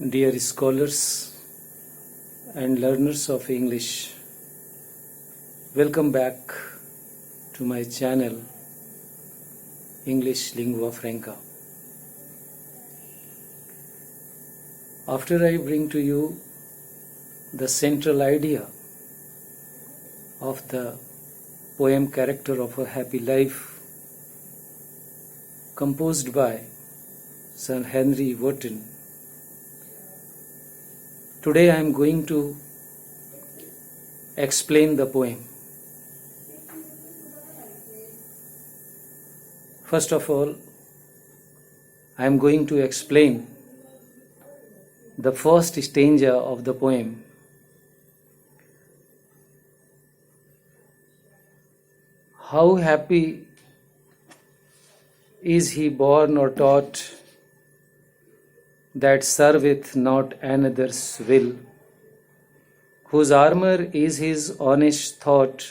Dear scholars and learners of English, welcome back to my channel English Lingua Franca. After I bring to you the central idea of the poem Character of a Happy Life, composed by Sir Henry Wotton, today I am going to explain the poem. First of all, I am going to explain the first stanza of the poem. How happy is he born or taught, that serveth not another's will, whose armour is his honest thought,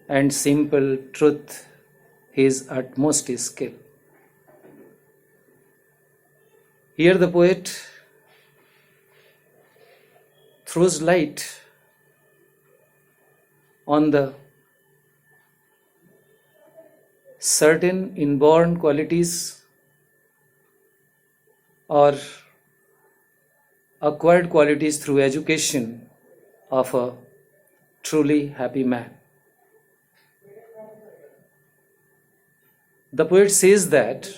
and simple truth his utmost skill. Here the poet throws light on the certain inborn qualities or acquired qualities through education of a truly happy man. The poet says that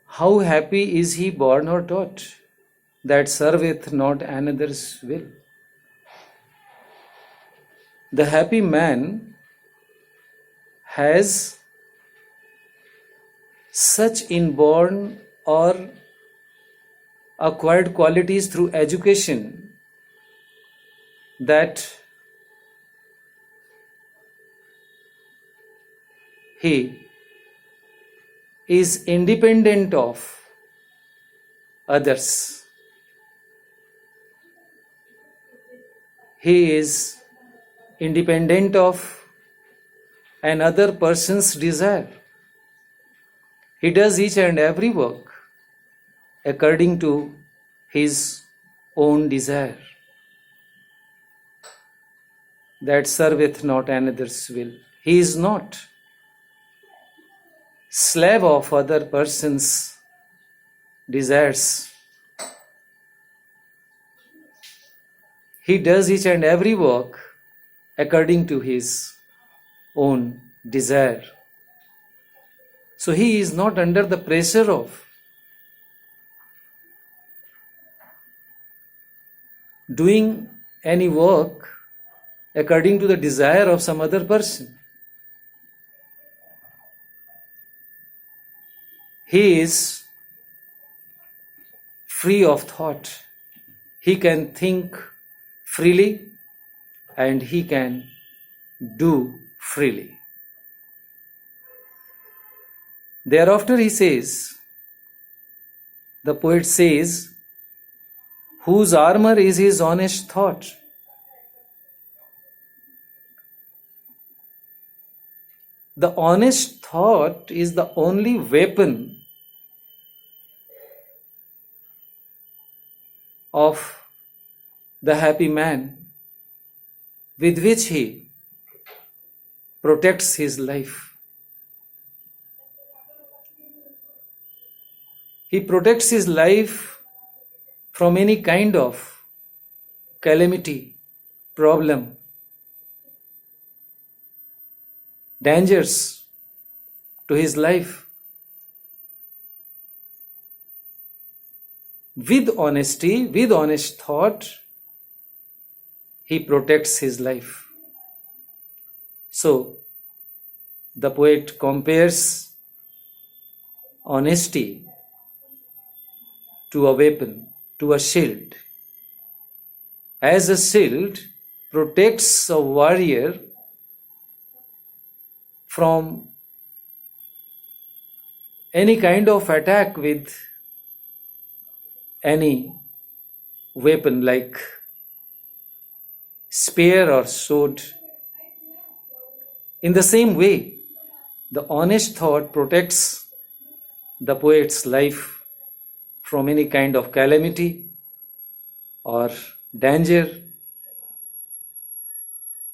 how happy is he born or taught, that serveth not another's will. The happy man has such inborn or acquired qualities through education that he is independent of others. He is independent of another person's desire. He does each and every work according to his own desire, that serveth not another's will. He is not slave of other person's desires. He does each and every work according to his own desire. So he is not under the pressure of doing any work according to the desire of some other person. He is free of thought. He can think freely and he can do freely. Thereafter he says, the poet says, whose armor is his honest thought. The honest thought is the only weapon of the happy man with which he protects his life. He protects his life from any kind of calamity, problem, dangers to his life. With honesty, with honest thought, he protects his life. So, the poet compares honesty to a weapon, to a shield. As a shield protects a warrior from any kind of attack with any weapon like spear or sword. In the same way, the honest thought protects the poet's life from any kind of calamity or danger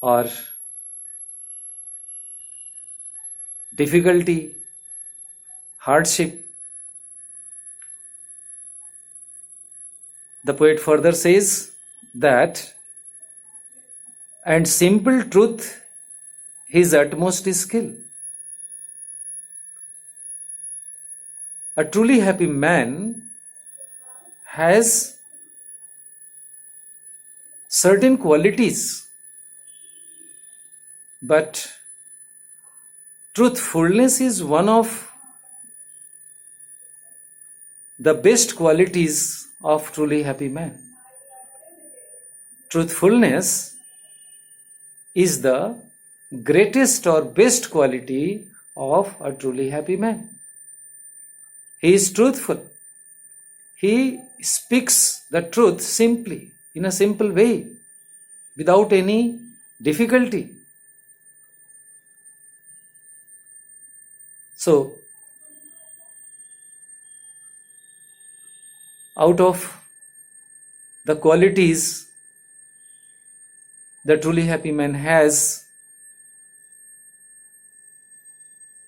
or difficulty, hardship. The poet further says that, and simple truth his utmost skill. A truly happy man has certain qualities, but truthfulness is one of the best qualities of truly happy man. Truthfulness is the greatest or best quality of a truly happy man. He is truthful. He speaks the truth simply, in a simple way, without any difficulty. So, out of the qualities the truly happy man has,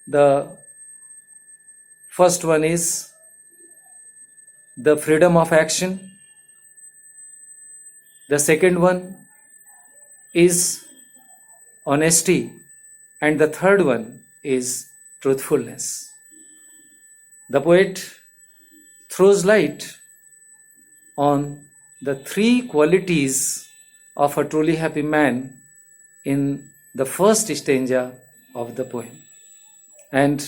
the first one is the freedom of action. The second one is honesty. And the third one is truthfulness. The poet throws light on the three qualities of a truly happy man in the first stanza of the poem. And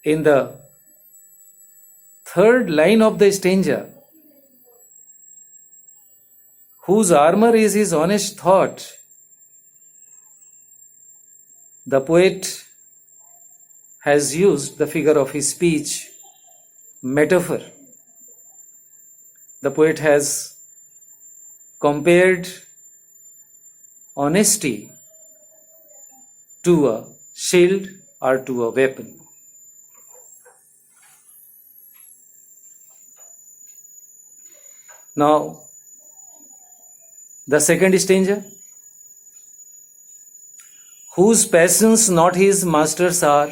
in the third line of the stanza, whose armor is his honest thought, the poet has used the figure of his speech metaphor. The poet has compared honesty to a shield or to a weapon. Now, the second stanza, whose passions not his masters are,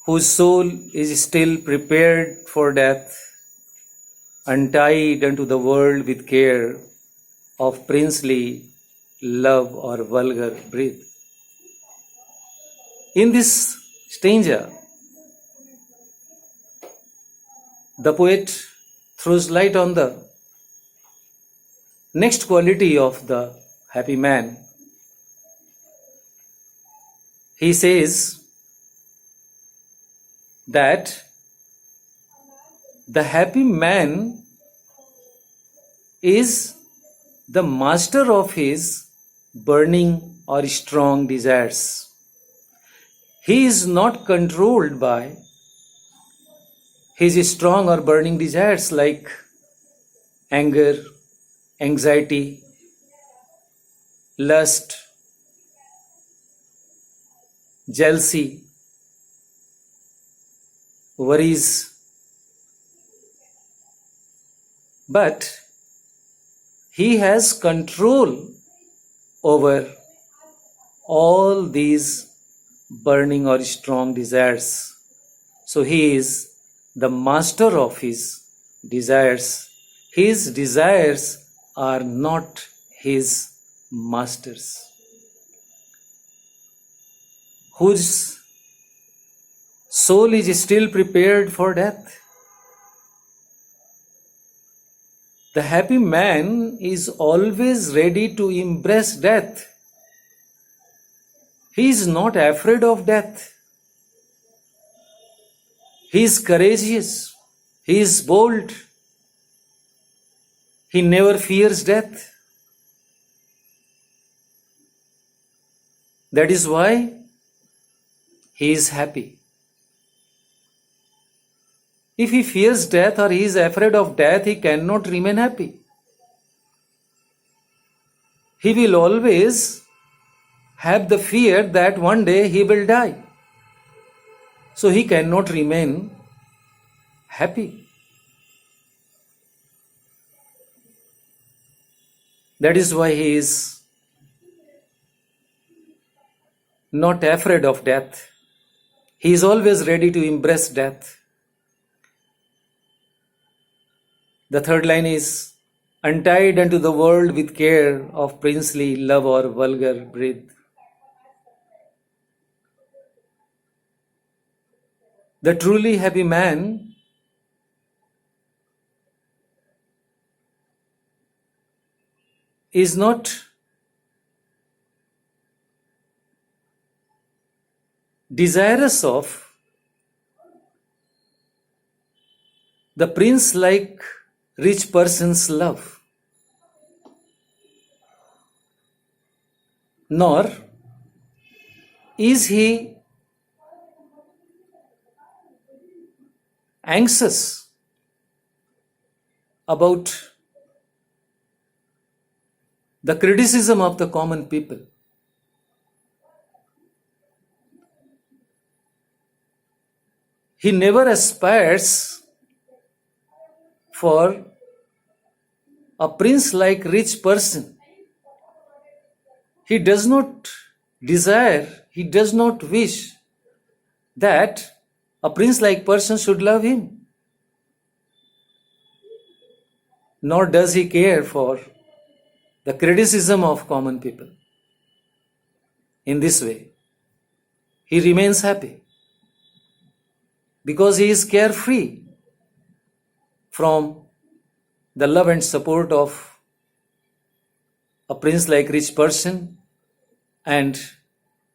whose soul is still prepared for death, untied unto the world with care of princely love or vulgar breath. In this stanza, the poet throws light on the next quality of the happy man. He says that the happy man is the master of his burning or strong desires. He is not controlled by his strong or burning desires like anger, anxiety, lust, jealousy, worries. But he has control over all these burning or strong desires. So he is the master of his desires. His desires are not his masters. Whose soul is still prepared for death. The happy man is always ready to embrace death. He is not afraid of death. He is courageous. He is bold. He never fears death. That is why he is happy. If he fears death or he is afraid of death, he cannot remain happy. He will always have the fear that one day he will die. So he cannot remain happy. That is why he is not afraid of death. He is always ready to embrace death. The third line is, untied unto the world with care of princely love or vulgar breath. The truly happy man is not desirous of the prince-like rich person's love, nor is he anxious about the criticism of the common people. He never aspires for a prince-like rich person. He does not desire, he does not wish that a prince-like person should love him. Nor does he care for the criticism of common people. In this way, he remains happy because he is carefree from the love and support of a prince-like rich person and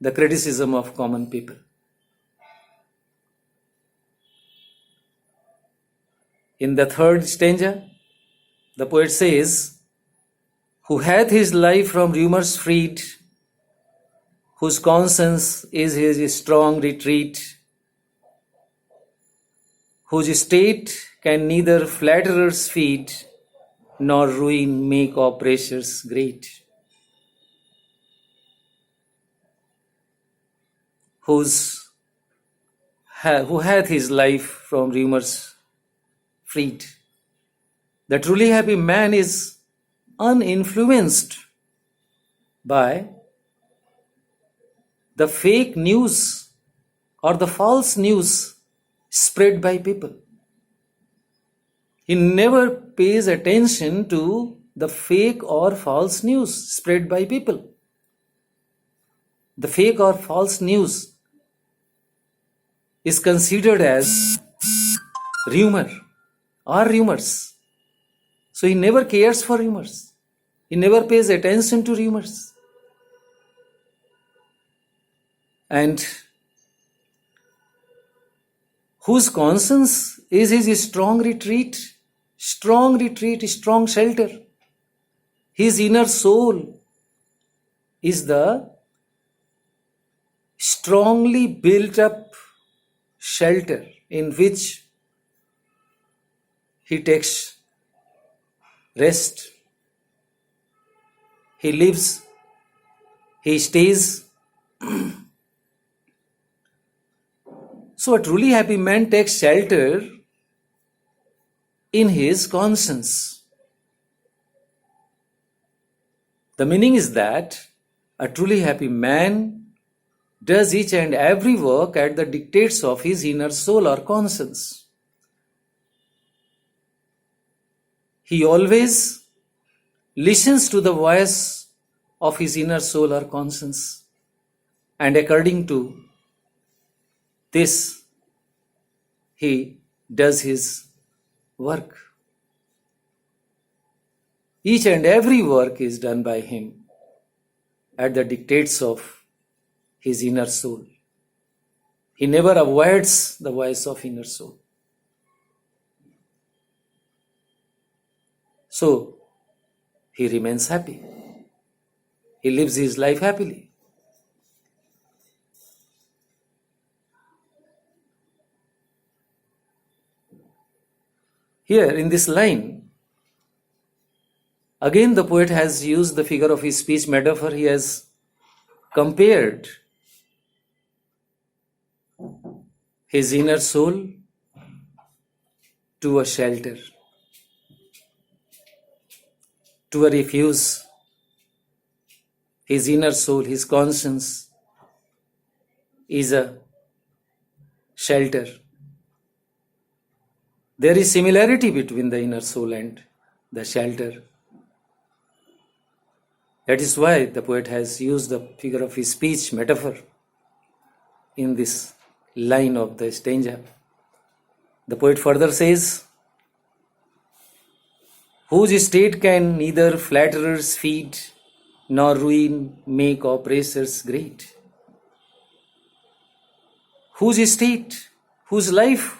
the criticism of common people. In the third stanza, the poet says, who hath his life from rumors freed, whose conscience is his strong retreat, whose state can neither flatterers feed, nor ruin make oppressors great. Who hath his life from rumors freed. The truly happy man is uninfluenced by the fake news or the false news spread by people. He never pays attention to the fake or false news spread by people. The fake or false news is considered as rumor or rumors. So he never cares for rumors. He never pays attention to rumors. And whose conscience is his strong retreat, strong shelter. His inner soul is the strongly built up shelter in which he takes rest. He lives, he stays. So a truly happy man takes shelter in his conscience. The meaning is that a truly happy man does each and every work at the dictates of his inner soul or conscience. He always listens to the voice of his inner soul or conscience, and according to this, he does his work. Each and every work is done by him at the dictates of his inner soul. He never avoids the voice of inner soul. So, he remains happy. He lives his life happily. Here in this line, again the poet has used the figure of his speech metaphor. He has compared his inner soul to a shelter, to a refuge. His inner soul, his conscience is a shelter. There is similarity between the inner soul and the shelter. That is why the poet has used the figure of speech metaphor in this line of the stanza. The poet further says, whose state can neither flatterers feed nor ruin make oppressors great. Whose state, whose life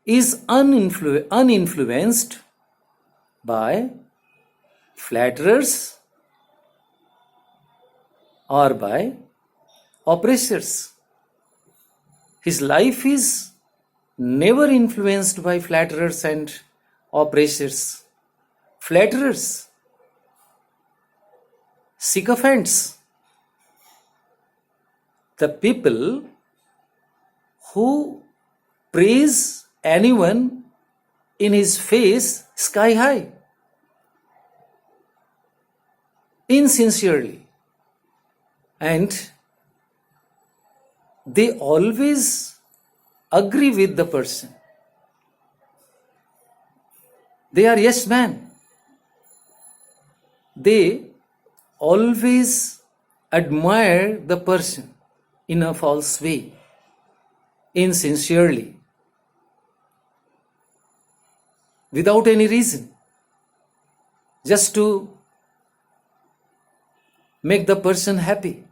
is uninfluenced by flatterers or by oppressors. His life is never influenced by flatterers and oppressors. Flatterers, sycophants, the people who praise anyone in his face sky high, insincerely, and they always agree with the person. They are yes man. They always admire the person in a false way, insincerely, without any reason, just to make the person happy.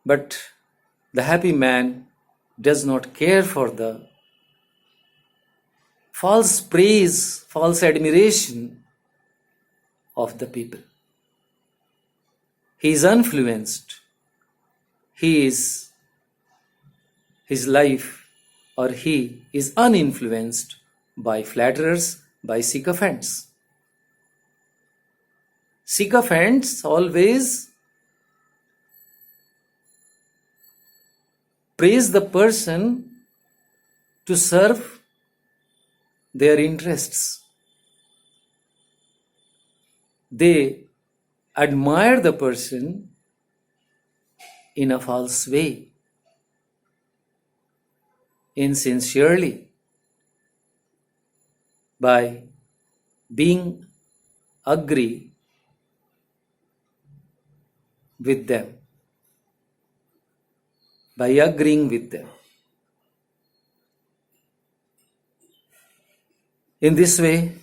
But the happy man does not care for the false praise, false admiration of the people. He is influenced. His life or he is uninfluenced by flatterers, by sycophants. Sycophants always praise the person to serve their interests. They admire the person in a false way, insincerely, by being agree with them, by agreeing with them. In this way,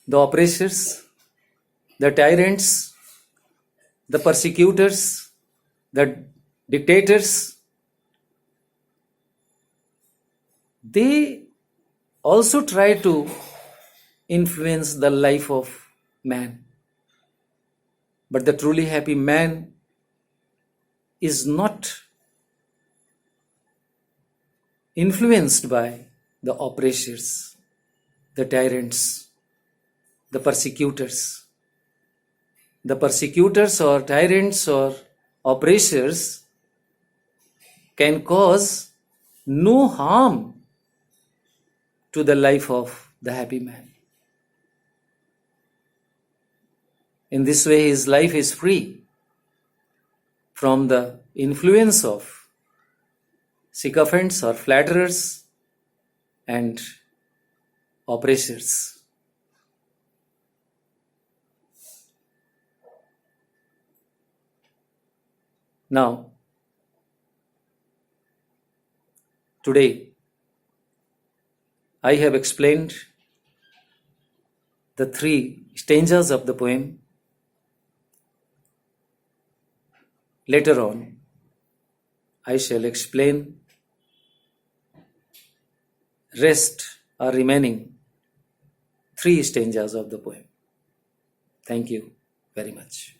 the oppressors, the tyrants, the persecutors, the dictators, they also try to influence the life of man. But the truly happy man is not influenced by the oppressors, the tyrants, the persecutors. The persecutors or tyrants or oppressors can cause no harm to the life of the happy man. In this way, his life is free from the influence of sycophants or flatterers and oppressors. Now, today, I have explained the 3 stanzas of the poem. Later on, I shall explain rest or remaining 3 stanzas of the poem. Thank you very much.